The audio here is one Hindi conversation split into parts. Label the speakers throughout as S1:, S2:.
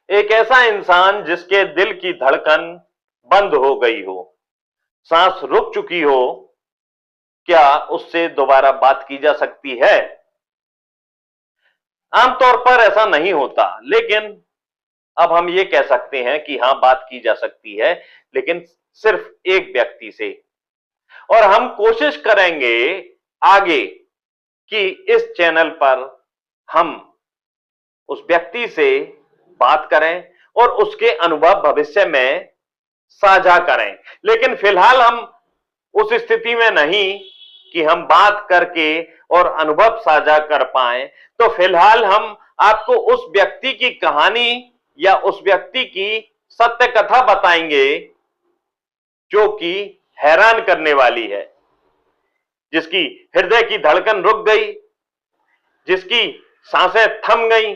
S1: एक ऐसा इंसान जिसके दिल की धड़कन बंद हो गई हो, सांस रुक चुकी हो, क्या उससे दोबारा बात की जा सकती है? आमतौर पर ऐसा नहीं होता, लेकिन अब हम ये कह सकते हैं कि हां, बात की जा सकती है, लेकिन सिर्फ एक व्यक्ति से। और हम कोशिश करेंगे आगे कि इस चैनल पर हम उस व्यक्ति से बात करें और उसके अनुभव भविष्य में साझा करें। लेकिन फिलहाल हम उस स्थिति में नहीं कि हम बात करके और अनुभव साझा कर पाए। तो फिलहाल हम आपको उस व्यक्ति की कहानी या उस व्यक्ति की सत्य कथा बताएंगे जो कि हैरान करने वाली है, जिसकी हृदय की धड़कन रुक गई, जिसकी सांसें थम गई,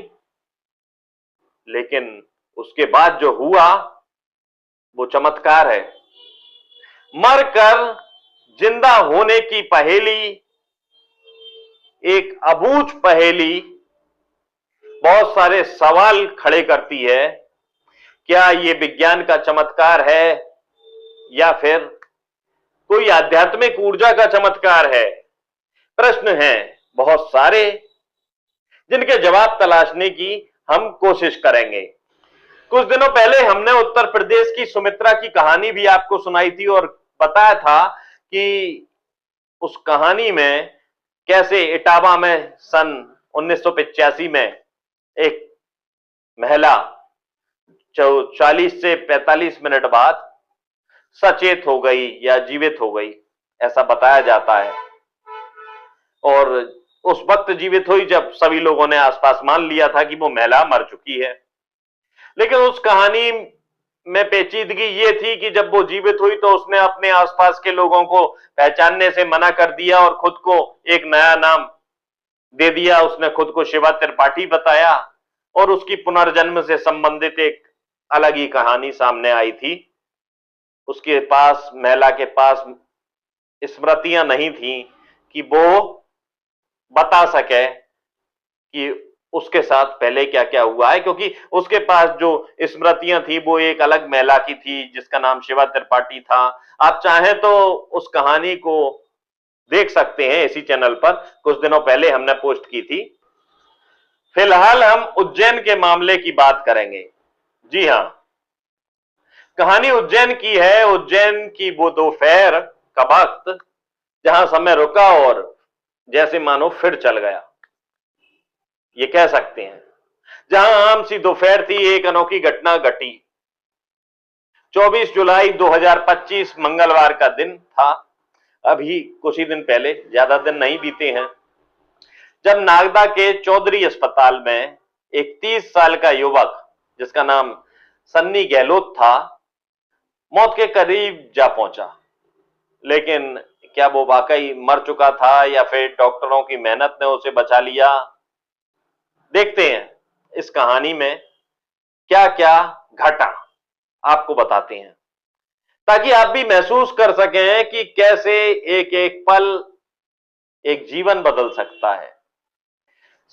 S1: लेकिन उसके बाद जो हुआ वो चमत्कार है। मरकर जिंदा होने की पहेली एक अबूझ पहेली बहुत सारे सवाल खड़े करती है। क्या ये विज्ञान का चमत्कार है या फिर कोई आध्यात्मिक ऊर्जा का चमत्कार है? प्रश्न हैं बहुत सारे, जिनके जवाब तलाशने की हम कोशिश करेंगे। कुछ दिनों पहले हमने उत्तर प्रदेश की सुमित्रा की कहानी भी आपको सुनाई थी और बताया था कि उस कहानी में कैसे इटावा में सन 1985 में एक महिला 40 से 45 मिनट बाद सचेत हो गई या जीवित हो गई, ऐसा बताया जाता है। और उस वक्त जीवित हुई जब सभी लोगों ने आसपास मान लिया था कि वो महिला मर चुकी है। लेकिन उस कहानी में पेचीदगी ये थी कि जब वो जीवित हुई तो उसने अपने आसपास के लोगों को पहचानने से मना कर दिया और खुद को एक नया नाम दे दिया। उसने खुद को शिवा त्रिपाठी बताया और उसकी पुनर्जन्म से संबंधित एक अलग ही कहानी सामने आई थी। उसके पास, महिला के पास स्मृतियां नहीं थी कि वो बता सके कि उसके साथ पहले क्या क्या हुआ है, क्योंकि उसके पास जो स्मृतियां थी वो एक अलग महिला की थी जिसका नाम शिवा त्रिपाठी था। आप चाहें तो उस कहानी को देख सकते हैं इसी चैनल पर, कुछ दिनों पहले हमने पोस्ट की थी। फिलहाल हम उज्जैन के मामले की बात करेंगे। जी हां, कहानी उज्जैन की है। उज्जैन की वो दोपहर का वक्त जहां समय रुका और जैसे मानो फिर चल गया, ये कह सकते हैं। जहां आम सी दोपहर थी, एक अनोखी घटना घटी। 24 जुलाई 2025 मंगलवार का दिन था। अभी कुछ ही दिन पहले, ज्यादा दिन नहीं बीते हैं, जब नागदा के चौधरी अस्पताल में एक 30 साल का युवक जिसका नाम सन्नी गहलोत था, मौत के करीब जा पहुंचा। लेकिन क्या वो वाकई मर चुका था या फिर डॉक्टरों की मेहनत ने उसे बचा लिया? देखते हैं इस कहानी में क्या क्या घटा, आपको बताते हैं, ताकि आप भी महसूस कर सकें कि कैसे एक एक पल एक जीवन बदल सकता है।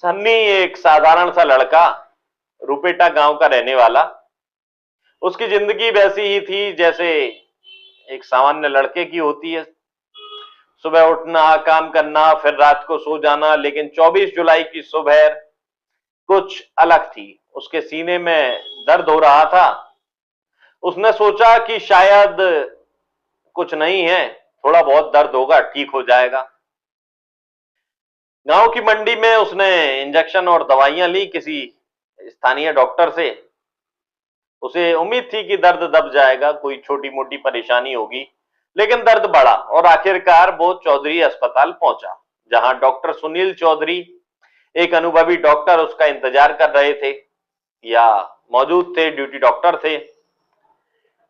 S1: सन्नी एक साधारण सा लड़का, रुपेटा गांव का रहने वाला। उसकी जिंदगी वैसी ही थी जैसे एक सामान्य लड़के की होती है, सुबह उठना, काम करना, फिर रात को सो जाना। लेकिन 24 जुलाई की सुबह कुछ अलग थी। उसके सीने में दर्द हो रहा था। उसने सोचा कि शायद कुछ नहीं है, थोड़ा बहुत दर्द होगा, ठीक हो जाएगा। गांव की मंडी में उसने इंजेक्शन और दवाइयां ली किसी स्थानीय डॉक्टर से। उसे उम्मीद थी कि दर्द दब जाएगा, कोई छोटी मोटी परेशानी होगी। लेकिन दर्द बढ़ा और आखिरकार वो चौधरी अस्पताल पहुंचा, जहां डॉक्टर सुनील चौधरी, एक अनुभवी डॉक्टर, उसका इंतजार कर रहे थे या मौजूद थे, ड्यूटी डॉक्टर थे।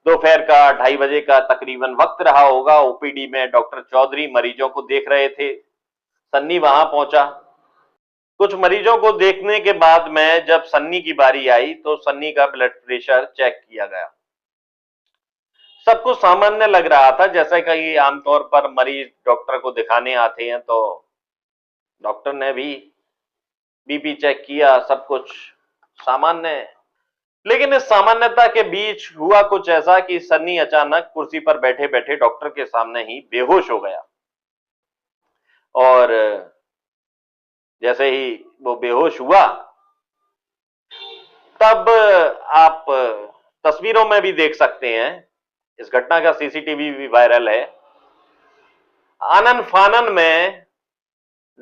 S1: दोपहर का 2:30 बजे का तकरीबन वक्त रहा होगा। ओपीडी में डॉक्टर चौधरी मरीजों को देख रहे थे। सन्नी वहां पहुंचा। कुछ मरीजों को देखने के बाद में जब सन्नी की बारी आई तो सन्नी का ब्लड प्रेशर चेक किया गया। सब कुछ सामान्य लग रहा था, जैसा कि आमतौर पर मरीज डॉक्टर को दिखाने आते हैं तो डॉक्टर ने भी बीपी चेक किया, सब कुछ सामान्य है। लेकिन इस सामान्यता के बीच हुआ कुछ ऐसा कि सन्नी अचानक कुर्सी पर बैठे बैठे डॉक्टर के सामने ही बेहोश हो गया। और जैसे ही वो बेहोश हुआ, तब आप तस्वीरों में भी देख सकते हैं, इस घटना का सीसीटीवी भी वायरल है। आनन फानन में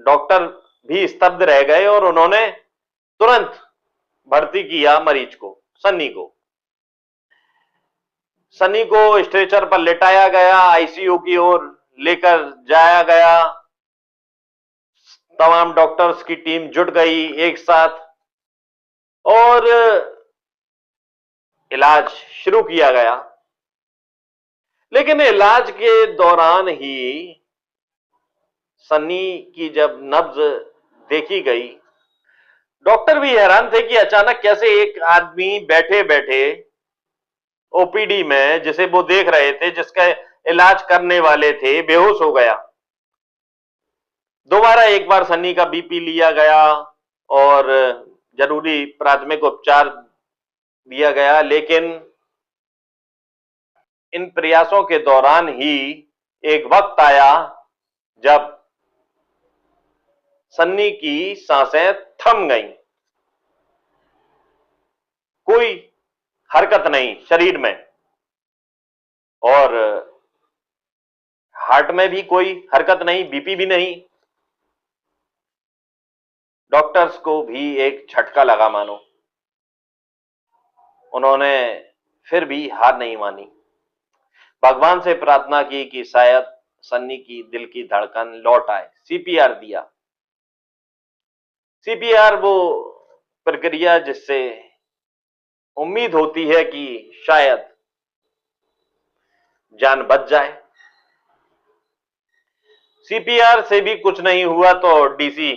S1: डॉक्टर भी स्तब्ध रह गए और उन्होंने तुरंत भर्ती किया मरीज को, सन्नी को। सन्नी को स्ट्रेचर पर लेटाया गया, आईसीयू की ओर लेकर जाया गया। तमाम डॉक्टर्स की टीम जुट गई एक साथ और इलाज शुरू किया गया। लेकिन इलाज के दौरान ही सन्नी की जब नब्ज देखी गई, डॉक्टर भी हैरान थे कि अचानक कैसे एक आदमी बैठे बैठे ओपीडी में, जिसे वो देख रहे थे, जिसका इलाज करने वाले थे, बेहोश हो गया। दोबारा एक बार सन्नी का बीपी लिया गया और जरूरी प्राथमिक उपचार दिया गया। लेकिन इन प्रयासों के दौरान ही एक वक्त आया जब सन्नी की सांसें थम गईं। कोई हरकत नहीं शरीर में, और हार्ट में भी कोई हरकत नहीं, बीपी भी नहीं। डॉक्टर्स को भी एक झटका लगा मानो। उन्होंने फिर भी हार नहीं मानी, भगवान से प्रार्थना की कि शायद सन्नी की दिल की धड़कन लौट आए। सीपीआर दिया। सीपीआर वो प्रक्रिया जिससे उम्मीद होती है कि शायद जान बच जाए। सीपीआर से भी कुछ नहीं हुआ तो डीसी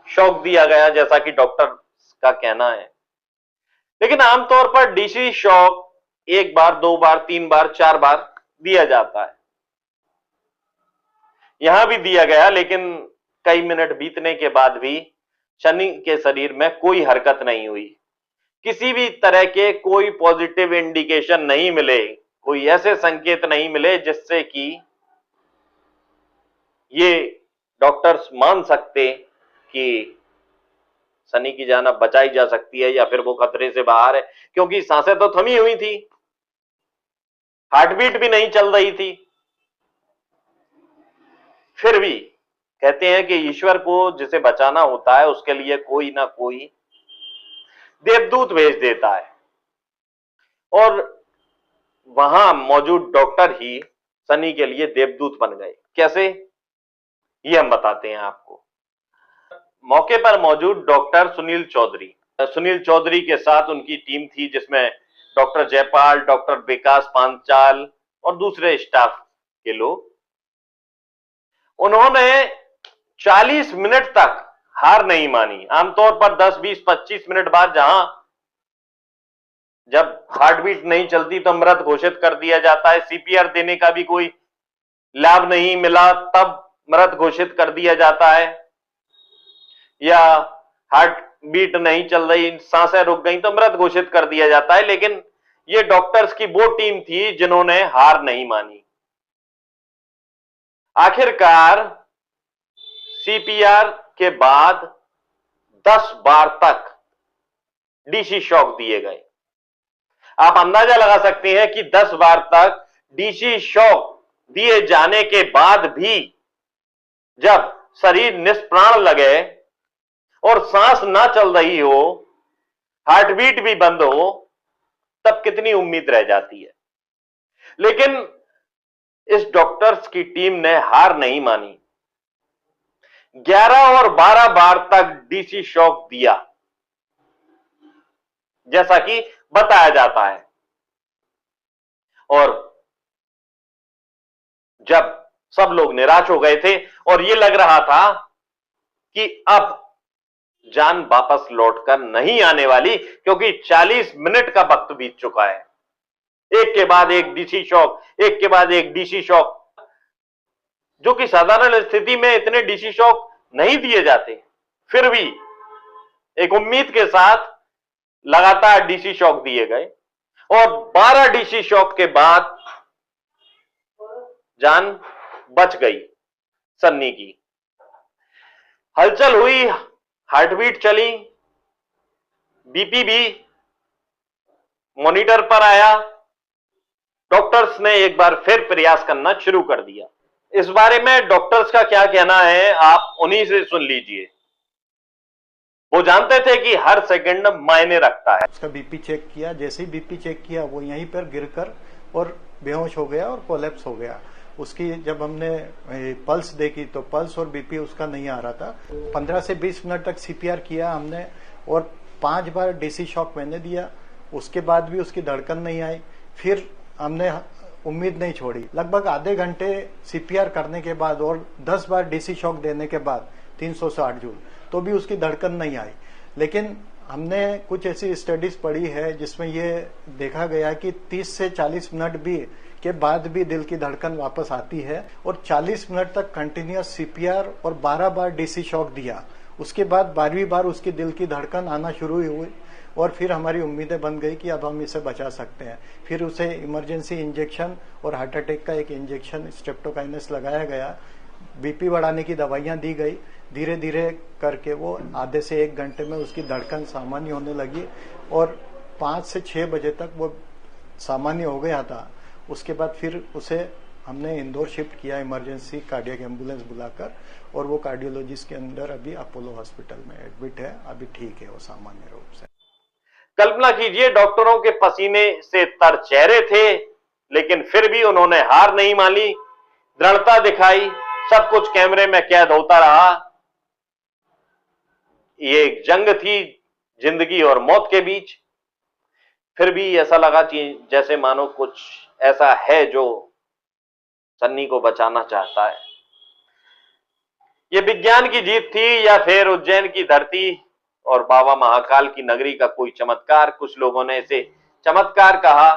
S1: शॉक दिया गया, जैसा कि डॉक्टर का कहना है। लेकिन आमतौर पर डीसी शॉक एक बार, दो बार, तीन बार, चार बार दिया जाता है। यहां भी दिया गया, लेकिन कई मिनट बीतने के बाद भी सन्नी के शरीर में कोई हरकत नहीं हुई। किसी भी तरह के कोई पॉजिटिव इंडिकेशन नहीं मिले, कोई ऐसे संकेत नहीं मिले जिससे कि ये डॉक्टर्स मान सकते कि सन्नी की जान अब बचाई जा सकती है या फिर वो खतरे से बाहर है, क्योंकि सांसें तो थमी हुई थी, हार्ट बीट भी नहीं चल रही थी। फिर भी कहते हैं कि ईश्वर को जिसे बचाना होता है उसके लिए कोई ना कोई देवदूत भेज देता है, और वहां मौजूद डॉक्टर ही सन्नी के लिए देवदूत बन गए। कैसे, ये हम बताते हैं आपको। मौके पर मौजूद डॉक्टर सुनील चौधरी के साथ उनकी टीम थी, जिसमें डॉक्टर जयपाल, डॉक्टर विकास पांचाल और दूसरे स्टाफ के लोग। उन्होंने 40 मिनट तक हार नहीं मानी। आमतौर पर 10, 20, 25 मिनट बाद जब हार्ट बीट नहीं चलती तो मृत घोषित कर दिया जाता है। सीपीआर देने का भी कोई लाभ नहीं मिला तब मृत घोषित कर दिया जाता है, या हार्ट बीट नहीं चल रही, सांसें रुक गई तो मृत घोषित कर दिया जाता है। लेकिन ये डॉक्टर्स की वो टीम थी जिन्होंने हार नहीं मानी। आखिरकार सीपीआर के बाद 10 बार तक डीसी शॉक दिए गए। आप अंदाजा लगा सकते हैं कि 10 बार तक डीसी शॉक दिए जाने के बाद भी जब शरीर निष्प्राण लगे और सांस ना चल रही हो, हार्ट बीट भी बंद हो, तब कितनी उम्मीद रह जाती है। लेकिन इस डॉक्टर्स की टीम ने हार नहीं मानी। 11 और 12 बार तक डीसी शॉक दिया, जैसा कि बताया जाता है। और जब सब लोग निराश हो गए थे और यह लग रहा था कि अब जान वापस लौटकर नहीं आने वाली, क्योंकि 40 मिनट का वक्त बीत चुका है, एक के बाद एक डीसी शॉक, एक के बाद एक डीसी शॉक, जो कि साधारण स्थिति में इतने डीसी शॉक नहीं दिए जाते। फिर भी एक उम्मीद के साथ लगातार डीसी शॉक दिए गए और 12 डीसी शॉक के बाद जान बच गई सन्नी की। हलचल हुई, हार्टबीट चली, बीपी भी मॉनिटर पर आया। डॉक्टर्स ने एक बार फिर प्रयास करना शुरू कर दिया। इस बारे में डॉक्टर्स का क्या कहना है आप उन्हीं से सुन लीजिए। वो जानते थे कि हर सेकंड मायने रखता है।
S2: उसका बीपी चेक किया, जैसे ही बीपी चेक किया वो यहीं पर गिरकर और बेहोश हो गया और कोलैप्स हो गया। उसकी जब हमने पल्स देखी तो पल्स और बीपी उसका नहीं आ रहा था। 15 से 20 मिनट तक सीपीआर किया हमने और 5 बार डीसी शॉक मैंने दिया, उसके बाद भी उसकी धड़कन नहीं आई। फिर हमने उम्मीद नहीं छोड़ी। लगभग आधे घंटे सीपीआर करने के बाद और 10 बार डीसी शॉक देने के बाद 360 जूल तो भी उसकी धड़कन नहीं आई। लेकिन हमने कुछ ऐसी स्टडीज पढ़ी है जिसमें ये देखा गया कि 30 से 40 मिनट भी के बाद भी दिल की धड़कन वापस आती है और 40 मिनट तक कंटिन्यूअस सीपीआर और 12 बार डीसी शॉक दिया। उसके बाद 12वीं बार उसकी दिल की धड़कन आना शुरू हुई और फिर हमारी उम्मीदें बन गई कि अब हम इसे बचा सकते हैं। फिर उसे इमरजेंसी इंजेक्शन और हार्ट अटैक का एक इंजेक्शन स्ट्रेप्टोकाइनेस लगाया गया, बीपी बढ़ाने की दवाइयां दी गई। धीरे धीरे करके वो आधे से 1 घंटे में उसकी धड़कन सामान्य होने लगी और 5 से 6 बजे तक वो सामान्य हो गया था। उसके बाद फिर उसे हमने इंदौर शिफ्ट किया इमरजेंसी कार्डियक एम्बुलेंस बुलाकर और वो कार्डियोलॉजिस्ट के अंदर अभी अपोलो हॉस्पिटल में एडमिट है। अभी ठीक है वो सामान्य रूप से।
S1: कल्पना कीजिए, डॉक्टरों के पसीने से तर चेहरे थे, लेकिन फिर भी उन्होंने हार नहीं मानी, दृढ़ता दिखाई। सब कुछ कैमरे में कैद होता रहा। ये एक जंग थी जिंदगी और मौत के बीच। फिर भी ऐसा लगा कि जैसे मानो कुछ ऐसा है जो सन्नी को बचाना चाहता है। ये विज्ञान की जीत थी या फिर उज्जैन की धरती और बाबा महाकाल की नगरी का कोई चमत्कार? कुछ लोगों ने इसे चमत्कार कहा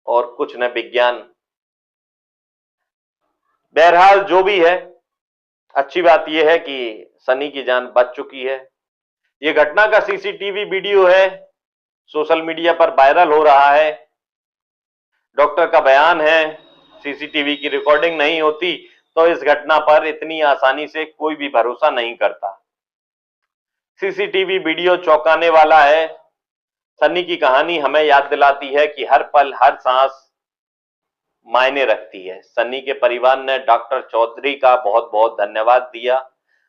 S1: और कुछ ने विज्ञान। बहरहाल जो भी है, अच्छी बात यह है कि सनी की जान बच चुकी है। यह घटना का सीसीटीवी वीडियो है, सोशल मीडिया पर वायरल हो रहा है। डॉक्टर का बयान है, सीसीटीवी की रिकॉर्डिंग नहीं होती तो इस घटना पर इतनी आसानी से कोई भी भरोसा नहीं करता। सीसीटीवी वीडियो चौंकाने वाला है। सन्नी की कहानी हमें याद दिलाती है कि हर पल, हर सांस मायने रखती है। सन्नी के परिवार ने डॉक्टर चौधरी का बहुत बहुत धन्यवाद दिया।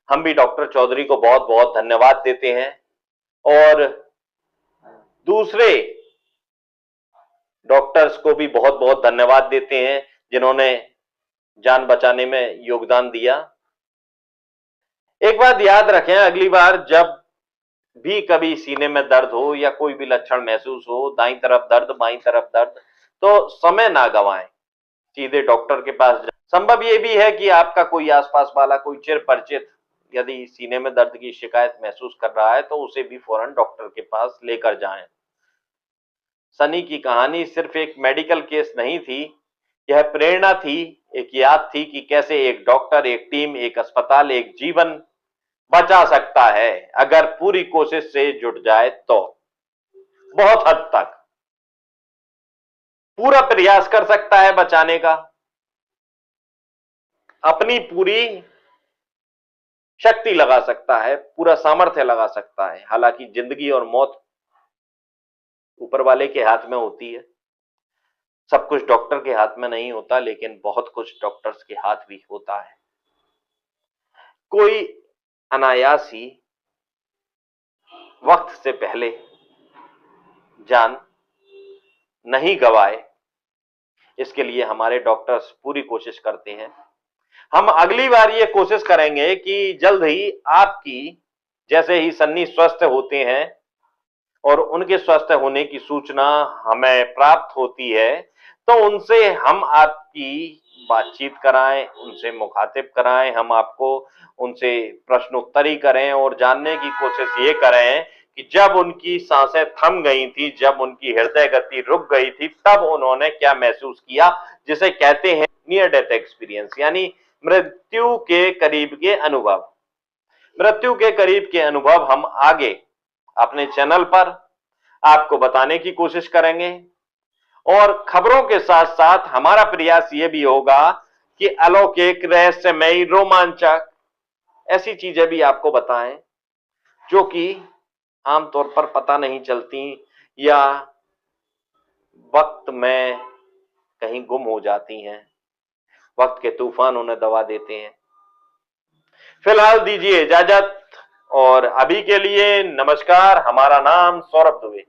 S1: हम भी डॉक्टर चौधरी को बहुत बहुत धन्यवाद देते हैं और दूसरे डॉक्टर्स को भी बहुत बहुत धन्यवाद देते हैं जिन्होंने जान बचाने में योगदान दिया। एक बात याद रखें, अगली बार जब भी कभी सीने में दर्द हो या कोई भी लक्षण महसूस हो, दाईं तरफ दर्द, बाईं तरफ दर्द, तो समय ना गवाएं, सीधे डॉक्टर के पास जाएं। संभव यह भी है कि आपका कोई आसपास वाला, कोई चिर परिचित यदि सीने में दर्द की शिकायत महसूस कर रहा है तो उसे भी फौरन डॉक्टर के पास लेकर जाएं। सनी की कहानी सिर्फ एक मेडिकल केस नहीं थी, यह प्रेरणा थी, एक याद थी कि कैसे एक डॉक्टर, एक टीम, एक अस्पताल एक जीवन बचा सकता है अगर पूरी कोशिश से जुट जाए तो। बहुत हद तक पूरा प्रयास कर सकता है बचाने का, अपनी पूरी शक्ति लगा सकता है, पूरा सामर्थ्य लगा सकता है। हालांकि जिंदगी और मौत ऊपर वाले के हाथ में होती है, सब कुछ डॉक्टर के हाथ में नहीं होता, लेकिन बहुत कुछ डॉक्टर्स के हाथ भी होता है। कोई अनायास ही वक्त से पहले जान नहीं गवाए, इसके लिए हमारे डॉक्टर्स पूरी कोशिश करते हैं। हम अगली बार ये कोशिश करेंगे कि जल्द ही आपकी, जैसे ही सन्नी स्वस्थ होते हैं और उनके स्वस्थ होने की सूचना हमें प्राप्त होती है, तो उनसे हम आपकी बातचीत कराएं, उनसे मुखातिब कराएं, हम आपको उनसे प्रश्नोत्तरी करें और जानने की कोशिश ये करें कि जब उनकी सांसें थम गई थी, जब उनकी हृदय गति रुक गई थी, तब उन्होंने क्या महसूस किया, जिसे कहते हैं नियर डेथ एक्सपीरियंस, यानी मृत्यु के करीब के अनुभव। मृत्यु के करीब के अनुभव हम आगे अपने चैनल पर आपको बताने की कोशिश करेंगे और खबरों के साथ साथ हमारा प्रयास यह भी होगा कि अलौकिक, रहस्यमयी, रोमांचक ऐसी चीजें भी आपको बताएं जो कि आमतौर पर पता नहीं चलती या वक्त में कहीं गुम हो जाती हैं। वक्त के तूफान उन्हें दबा देते हैं। फिलहाल दीजिए इजाजत और अभी के लिए नमस्कार। हमारा नाम सौरभ दुबे।